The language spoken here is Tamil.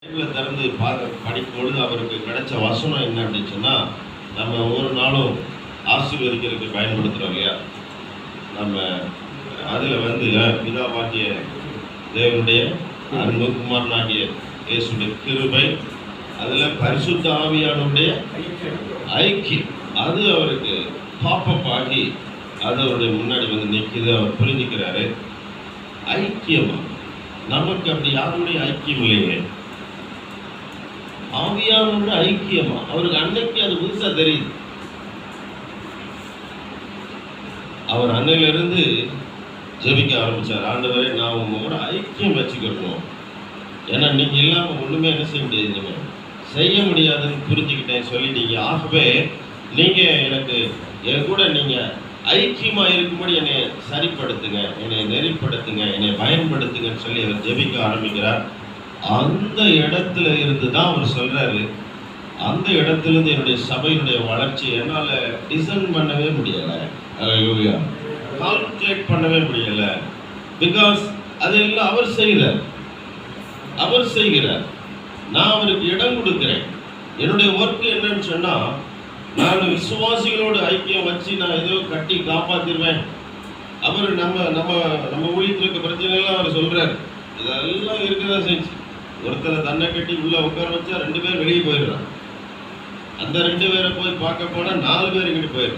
திறந்து படிக்கும் பொழுது அவருக்கு கிடைச்ச வசனம் என்ன அப்படின்னு சொன்னால், நம்ம ஒரு நாளும் ஆசீர்வதிக்கிறதுக்கு பயன்படுத்துகிறோம் இல்லையா. நம்ம அதில் பிதாவாகிய தேவனுடைய அன்பு குமாரனாகிய இயேசுடைய கிருபை, அதில் பரிசுத்த ஆவியானுடைய ஐக்கியம், அது அவருக்கு பாப்பப் ஆகி அது அவருடைய முன்னாடி நிற்கிது. அவர் புரிஞ்சுக்கிறாரு ஐக்கியமா. நமக்கு அப்படி யாருடைய ஐக்கியம் இல்லையே, ஆவியானோட ஐக்கியமா. அவருக்கு அன்னைக்கு அது புதுசா தெரியுது. அவர் அன்னையிலிருந்து ஜெபிக்க ஆரம்பிச்சார். ஆண்டவரே, நான் உங்களோட ஐக்கியம் வச்சுக்கணும். ஏன்னா நீங்க இல்லாம ஒண்ணுமே என்ன செய்ய முடியாது, நீங்க செய்ய முடியாதுன்னு புரிஞ்சுக்கிட்டேன் சொல்லிட்டீங்க. ஆகவே நீங்க எனக்கு என் கூட நீங்க ஐக்கியமா இருக்கும்படி என்னை சரிப்படுத்துங்க, என்னை நெறிப்படுத்துங்க, என்னை பயன்படுத்துங்கன்னு சொல்லி அவர் ஜெபிக்க ஆரம்பிக்கிறார். அந்த இடத்துல இருந்து தான் அவர் சொல்றாரு, அந்த இடத்துல இருந்து என்னுடைய சபையினுடைய வளர்ச்சி என்னால் டிசைன் பண்ணவே முடியலை, கால்குலேட் பண்ணவே முடியல. பிகாஸ் அதெல்லாம் அவர் செய்கிறார். நான் அவருக்கு இடம் கொடுக்கிறேன். என்னுடைய ஒர்க் என்னன்னு சொன்னா, நான் விசுவாசிகளோடு ஐக்கியம் வச்சு நான் ஏதோ கட்டி காப்பாத்திடுவேன். அவர் நம்ம நம்ம நம்ம ஊழியத்தில் இருக்க பிரச்சனைலாம் அவர் சொல்றாரு. இதெல்லாம் இருக்கதான் செஞ்சு ஒருத்தரை தன்னை கட்டி உள்ள உட்கார வச்சா 2 பேர் வெளியே போயிடுறான். அந்த 2 பேரை போய் பார்க்க போனா 4 பேர் இங்கிட்டு போயிடும்.